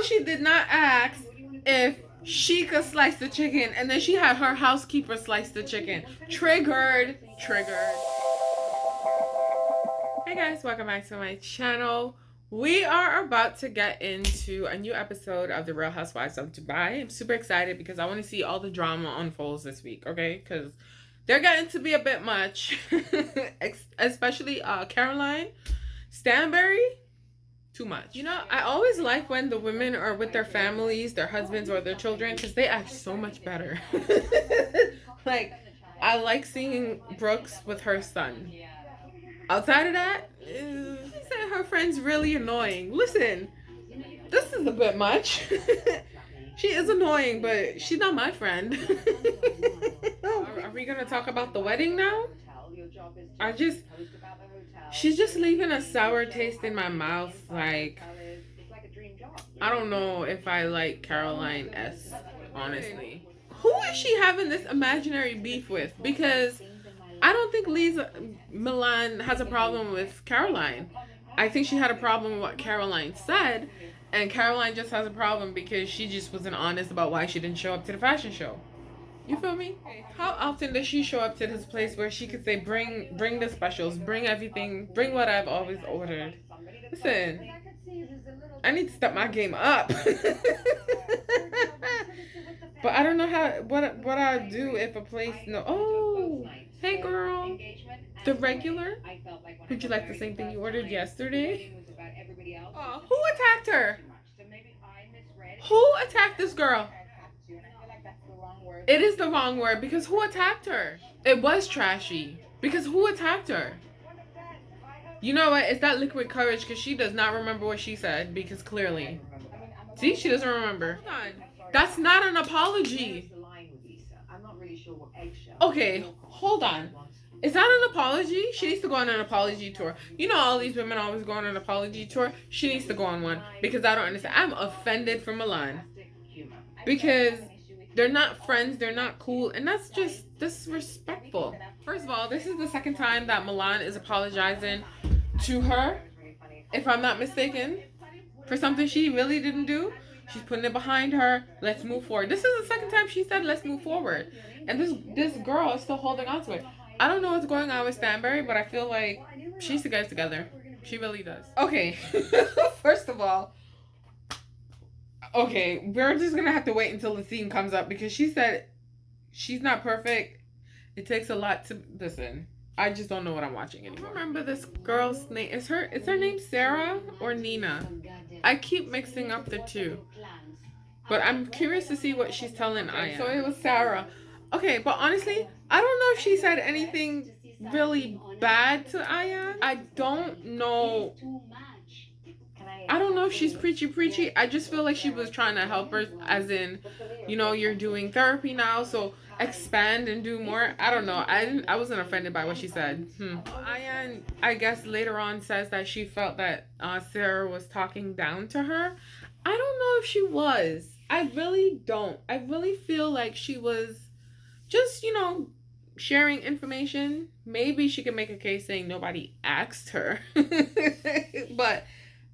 she did not ask if she could slice the chicken, and then she had her housekeeper slice the chicken. Triggered. Triggered. Hey guys, welcome back to my channel. We are about to get into a new episode of The Real Housewives of Dubai. I'm super excited because I want to see all the drama unfolds this week, okay? Because they're getting to be a bit much. Especially Caroline Stanbury. Too much. You know, I always like when the women are with their families, their husbands, or their children, because they act so much better. Like, I like seeing Brooks with her son. Outside of that, she said her friend's really annoying. Listen, this is a bit much. She is annoying, but she's not my friend. Are we gonna talk about the wedding now? She's just leaving a sour taste in my mouth. Like, I don't know if I like Caroline S. Honestly, who is she having this imaginary beef with? Because I don't think Lisa Milan has a problem with Caroline. I think she had a problem with what Caroline said, and Caroline just has a problem because she just wasn't honest about why she didn't show up to the fashion show. You feel me? How often does she show up to this place where she could say, bring the specials, bring everything, bring what I've always ordered? Listen, I need to step my game up. But I don't know what I'd do if a place no. Oh, hey girl, the regular. Would you like the same thing you ordered yesterday? Oh, who attacked her? Who attacked this girl? It is the wrong word because who attacked her? It was trashy because who attacked her? You know what? It's that liquid courage because she does not remember what she said because clearly. See, she doesn't remember. Hold on. That's not an apology. Okay, hold on. Is that an apology? She needs to go on an apology tour. You know all these women always go on an apology tour. She needs to go on one because I don't understand. I'm offended for Milan. Because they're not friends, they're not cool, and that's just disrespectful. First of all, this is the second time that Milan is apologizing to her, if I'm not mistaken, for something she really didn't do. She's putting it behind her. Let's move forward. This is the second time she said, let's move forward. And this girl is still holding on to it. I don't know what's going on with Stanbury, but I feel like she needs to get it together. She really does. Okay, first of all, okay, we're just gonna have to wait until the scene comes up because she said she's not perfect. It takes a lot to listen. I just don't know what I'm watching anymore. I remember this girl's name. Is her name Sarah or Nina? I keep mixing up the two. But I'm curious to see what she's telling Aya. So it was Sarah. Okay, but honestly, I don't know if she said anything really bad to Aya. I don't know. I don't know if she's preachy. I just feel like she was trying to help her, as in, you know, you're doing therapy now, so expand and do more. I don't know. I wasn't offended by what she said. Ayan, I guess later on says that she felt that Sarah was talking down to her. I don't know if she was. I really don't. I really feel like she was just, you know, sharing information. Maybe she could make a case saying nobody asked her. But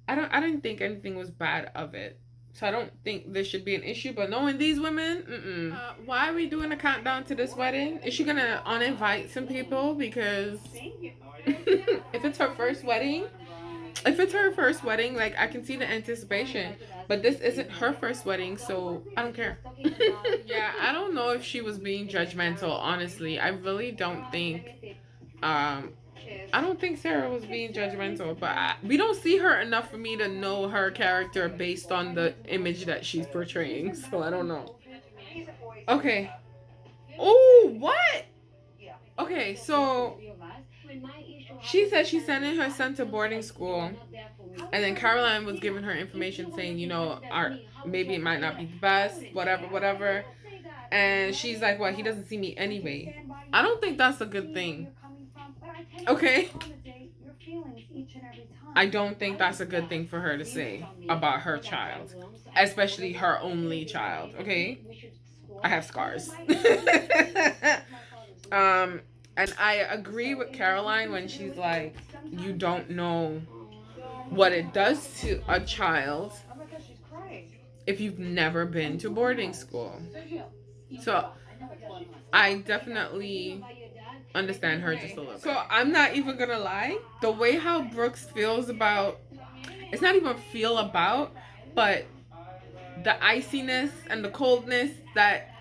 I didn't think anything was bad of it. So I don't think this should be an issue. But knowing these women, why are we doing a countdown to this wedding? Is she gonna uninvite some people? Because if it's her first wedding, like, I can see the anticipation. But this isn't her first wedding, so I don't care. Yeah, I don't know if she was being judgmental, honestly. I really don't think I don't think Sarah was being judgmental, but we don't see her enough for me to know her character based on the image that she's portraying. So I don't know. Okay. Oh, what? Okay, so she said she's sending her son to boarding school, and then Caroline was giving her information saying, you know, maybe it might not be the best, whatever. And she's like, well, he doesn't see me anyway. I don't think that's a good thing. Okay? I don't think that's a good thing for her to say about her child, especially her only child. Okay? I have scars. And I agree with Caroline when she's like, you don't know what it does to a child if you've never been to boarding school. So I definitely understand her just a little bit. So I'm not even gonna lie. The way how Brooks feels about, it's not even feel about, but the iciness and the coldness that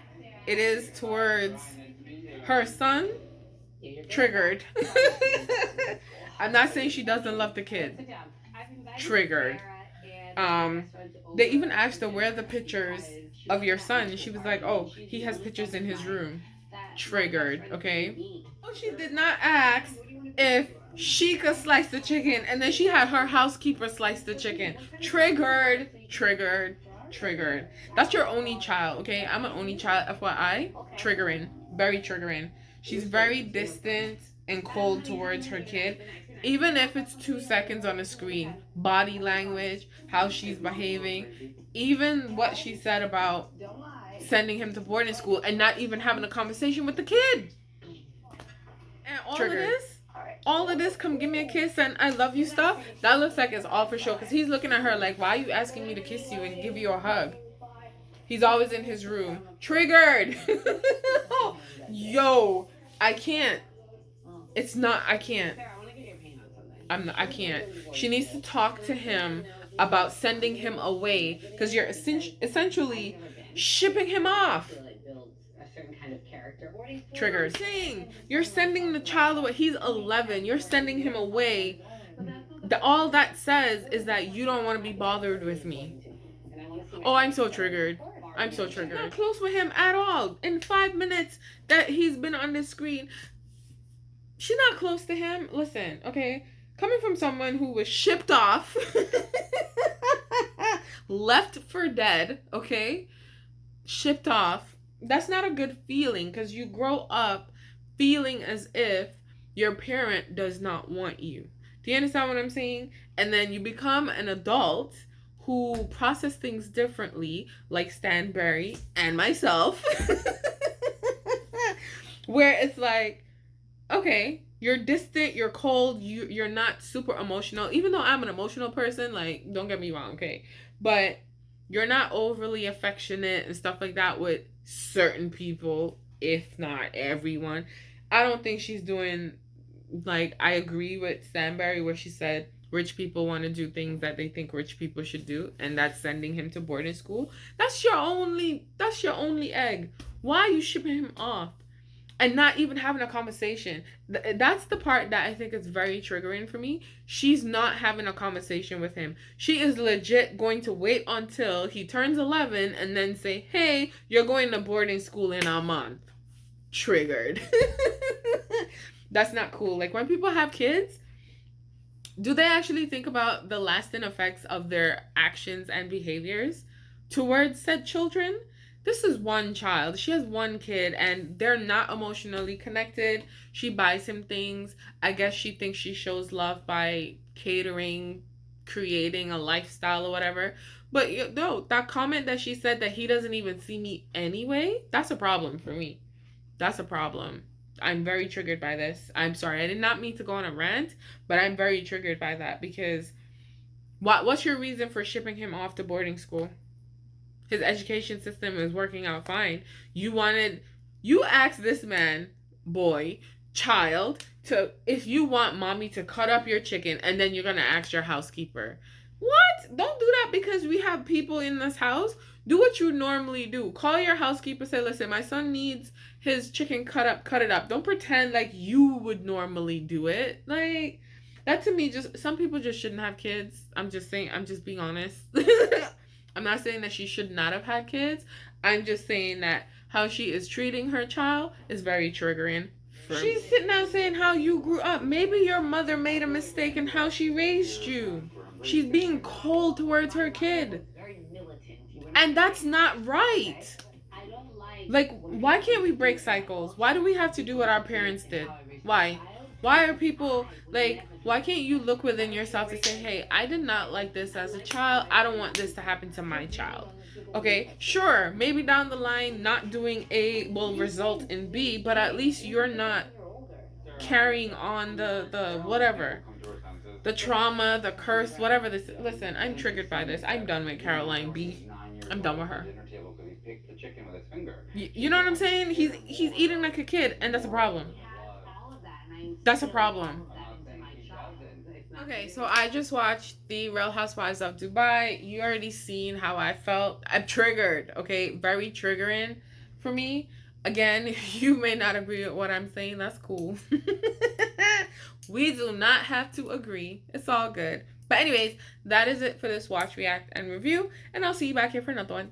it is towards her son, triggered. I'm not saying she doesn't love the kid. Triggered. They even asked her where are the pictures of your son, and she was like, "Oh, he has pictures in his room." Triggered. Okay. Oh, she did not ask if she could slice the chicken, and then she had her housekeeper slice the chicken. Triggered. Triggered. Triggered. That's your only child, okay? I'm an only child, FYI. Triggering. Very triggering. She's very distant and cold towards her kid. Even if it's 2 seconds on the screen, body language, how she's behaving, even what she said about sending him to boarding school and not even having a conversation with the kid. And all of this, come give me a kiss and I love you stuff, that looks like it's all for show. Because he's looking at her like, why are you asking me to kiss you and give you a hug? He's always in his room. Triggered. Yo, I can't. It's not, I can't. I can't. She needs to talk to him about sending him away because you're essentially shipping him off. Triggers. You're sending the child away. He's 11. You're sending him away. All that says is that you don't want to be bothered with me. Oh, I'm so triggered. I'm so triggered. Not close with him at all. In 5 minutes that he's been on the screen, she's not close to him. Listen, okay? Coming from someone who was shipped off, left for dead, okay? Shipped off. That's not a good feeling because you grow up feeling as if your parent does not want you. Do you understand what I'm saying? And then you become an adult who process things differently, like Stanberry and myself, where it's like, okay, you're distant, you're cold, you're not super emotional. Even though I'm an emotional person, like, don't get me wrong, okay? But you're not overly affectionate and stuff like that with certain people, if not everyone. I don't think she's doing, like, I agree with Stanberry where she said rich people want to do things that they think rich people should do, and that's sending him to boarding school. That's your only egg. Why are you shipping him off? And not even having a conversation. That's the part that I think is very triggering for me. She's not having a conversation with him. She is legit going to wait until he turns 11 and then say, hey, you're going to boarding school in a month. Triggered. That's not cool. Like, when people have kids, do they actually think about the lasting effects of their actions and behaviors towards said children? This is one child. She has one kid and they're not emotionally connected. She buys him things. I guess she thinks she shows love by catering, creating a lifestyle or whatever. But no, that comment that she said that he doesn't even see me anyway, that's a problem for me. That's a problem. I'm very triggered by this. I'm sorry. I did not mean to go on a rant, but I'm very triggered by that because what's your reason for shipping him off to boarding school? His education system is working out fine. You asked this man, boy, child, if you want mommy to cut up your chicken, and then you're going to ask your housekeeper. What? Don't do that because we have people in this house. Do what you normally do. Call your housekeeper, say, listen, my son needs his chicken cut it up. Don't pretend like you would normally do it. Like, that to me, some people just shouldn't have kids. I'm just saying, I'm just being honest. I'm not saying that she should not have had kids. I'm just saying that how she is treating her child is very triggering. She's sitting down saying how you grew up. Maybe your mother made a mistake in how she raised you. She's being cold towards her kid. And that's not right. Like, why can't we break cycles? Why do we have to do what our parents did? Why? Why are people, like, why can't you look within yourself to say, hey, I did not like this as a child. I don't want this to happen to my child. Okay, sure, maybe down the line, not doing A will result in B, but at least you're not carrying on the whatever. The trauma, the curse, whatever this. Listen, I'm triggered by this. I'm done with Caroline B. I'm done with her. You know what I'm saying? He's eating like a kid, and that's a problem. That's a problem. Okay, so I just watched the Real Housewives of Dubai. You already seen how I felt. I'm triggered, okay? Very triggering for me. Again, you may not agree with what I'm saying. That's cool. We do not have to agree. It's all good. But anyways, that is it for this watch, react, and review. And I'll see you back here for another one.